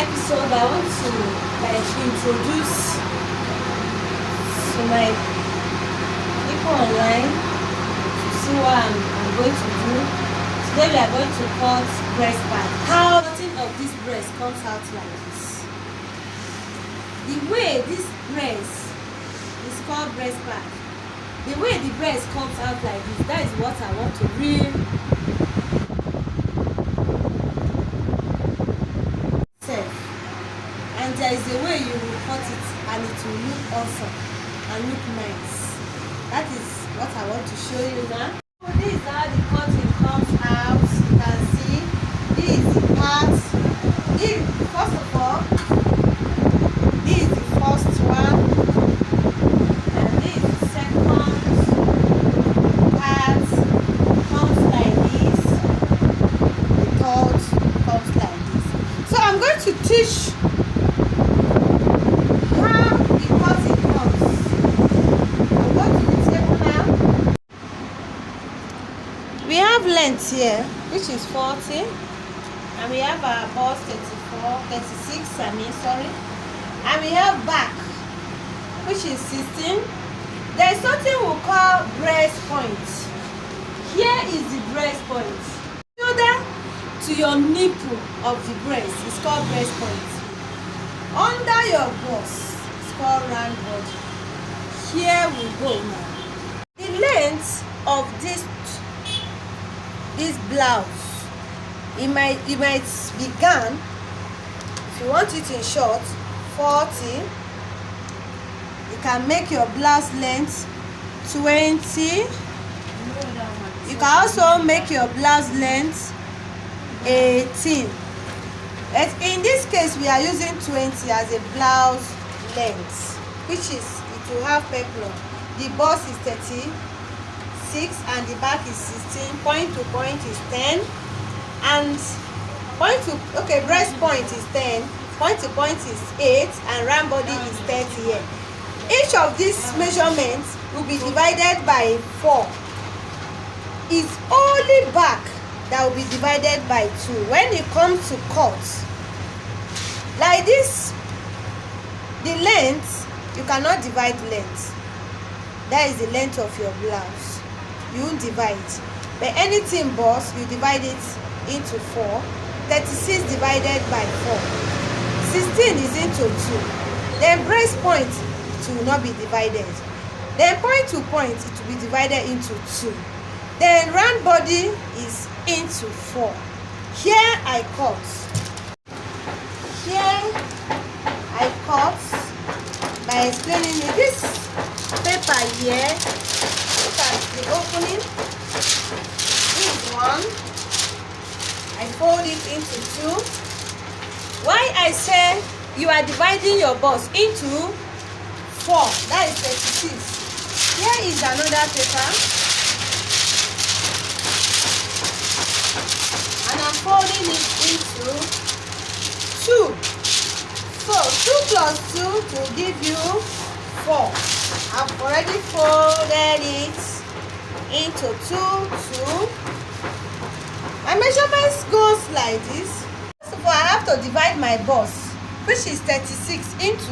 episode, I want to introduce to my people online to see what I'm going to do. Today we are going to cut breast part. How cutting of this breast comes out like this. The way this breast is called breast part. The way the breast comes out like this, that is what I want to read. And there is a way you will cut it and it will look awesome and look nice. That is what I want to show you now. So this is how the cutting comes out. You can see this is the part. First of all, this is the first one, and this is the second part. Comes like this. The third comes like this. So I'm going to teach length here, which is 40, and we have our bust 36, and we have back, which is 16. There is something we call breast point. Here is the breast point. Shoulder to your nipple of the breast is called breast point. Under your bust is called round body. Here we go now. The length of this blouse, it might begin, if you want it in short, 40. You can make your blouse length 20. You can also make your blouse length 18. But in this case we are using 20 as a blouse length, which is, it will have peplum. The bust is 36 and the back is 16. Point to point is 10, and breast point is 10, point to point is 8, and round body is 30 here. Each of these measurements will be divided by 4. It's only back that will be divided by 2 when it comes to cut. Like this, the length, you cannot divide length. That is the length of your blouse. You won't divide. But anything bust, you divide it into 4. 36 divided by 4. 16 is into 2. Then breast point, it will not be divided. Then point to point, it will be divided into 2. Then round body is into 4. Here I cut. Here I cut by explaining it. This paper here, look at the opening. This is 1. I fold it into 2. Why I say you are dividing your bust into 4, that is 36. Here is another paper, and I'm folding it into 2. So 2 plus 2 will give you 4. I've already folded it into 2. My measurements goes like this. First of all, I have to divide my bust, which is 36, into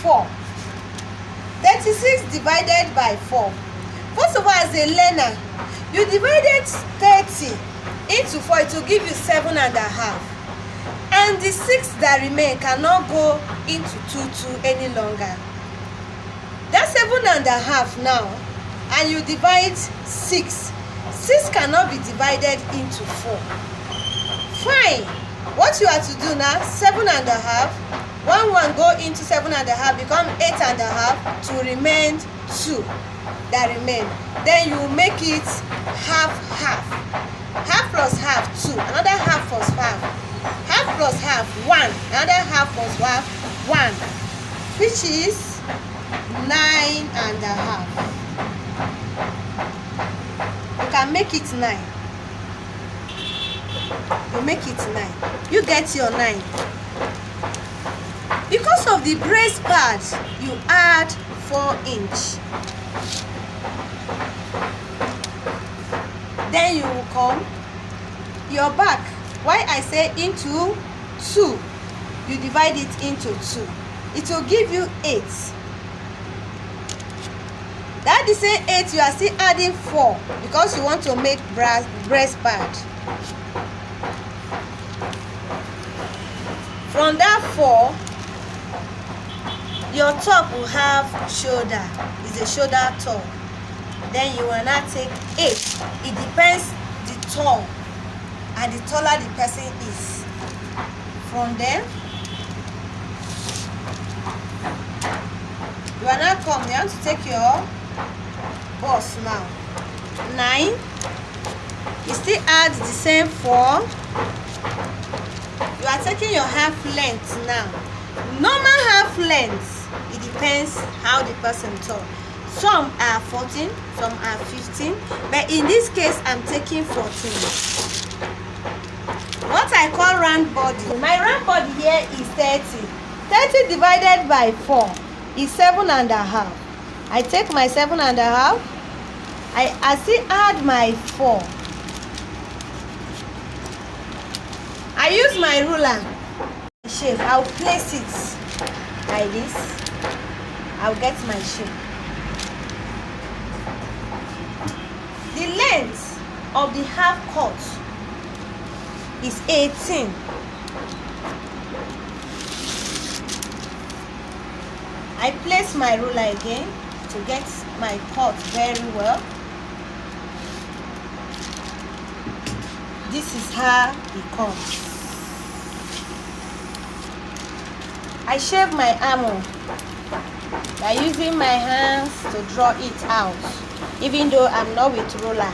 4. 36 divided by 4. First of all, as a learner, you divided 30 into 4, it will give you 7.5. And the 6 that remain cannot go into 2 any longer. That's 7.5 now, and you divide 6. 6 cannot be divided into 4. Fine. What you have to do now, 7.5. 1 go into 7.5, become 8.5 to remain 2 that remain. Then you make it half. Half plus half, 2. Another half plus half. Half plus half, 1. Another half plus half, 1. Which is 9.5. You can make it 9. You make it 9. You get your 9. Because of the breast pad, you add 4 inch. Then you will come your back. Why I say into 2? you divide it into 2. It will give you 8. That the same 8, you are still adding 4 because you want to make breast pad. From that 4, your top will have shoulder. It's a shoulder top. Then you will now take 8. It depends the tall and the taller the person is. From there, you are now come. You want to take your bust now. 9. You still add the same 4. You are taking your half length now. Normal half length, it depends how the person tall. Some are 14, some are 15, but in this case I'm taking 14. What I call round body, my round body here is 30. 30 divided by 4 is 7.5. I take my 7.5. I still add my 4. I use my ruler shape. I'll place it like this. I'll get my shape. The length of the half cut is 18. I place my ruler again to get my cut very well. This is how it comes. I shave my armor by using my hands to draw it out. Even though I'm not with ruler,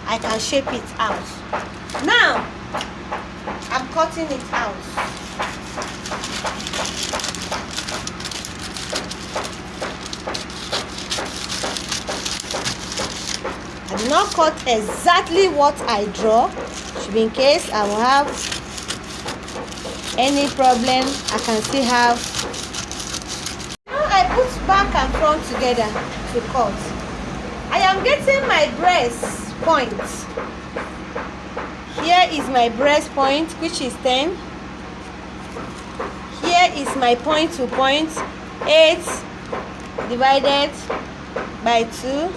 I can shape it out. Now, I'm cutting it out. I do not cut exactly what I draw. In case I will have any problem, I can still have. Now I put back and front together to cut. I am getting my breast point. Here is my breast point, which is 10. Here is my point to point, 8 divided by 2,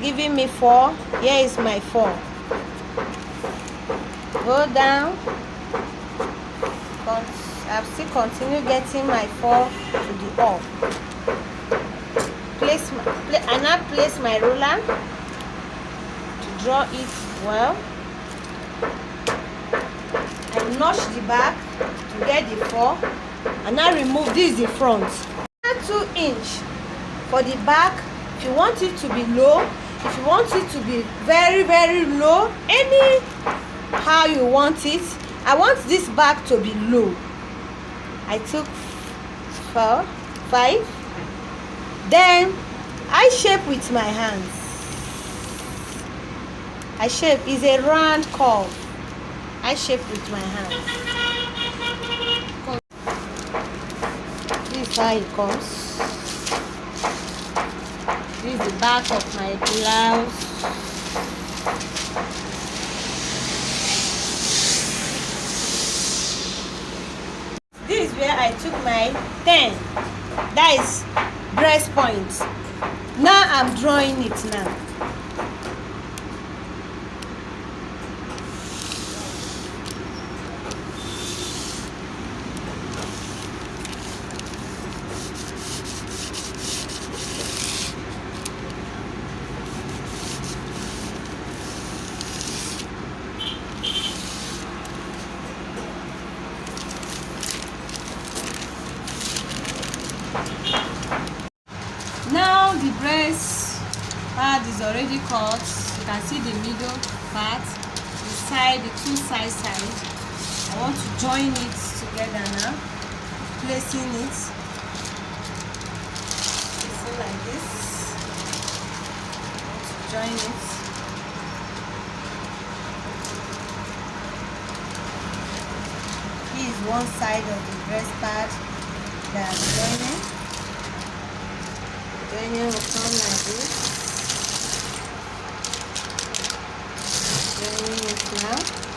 giving me 4. Here is my 4. Go down. I'll still continue getting my 4 to the up. I now place my ruler to draw it well. I notch the back to get the 4. And now remove this is the front. 2 inch for the back. If you want it to be low, if you want it to be very, very low, any how you want it. I want this back to be low. I took 4, 5. Then I shape with my hands. I shape is a round curve. I shape with my hands. This is how it comes. This is the back of my blouse. This is where I took my 10. That is breast point. Now I'm drawing it now. Now the breast part is already cut. You can see the middle part, the side, the two sides. I want to join it together now. Placing it like this. I want to join it. Here is one side of the breast part that I'm joining. Joining will come like this. Joining it now.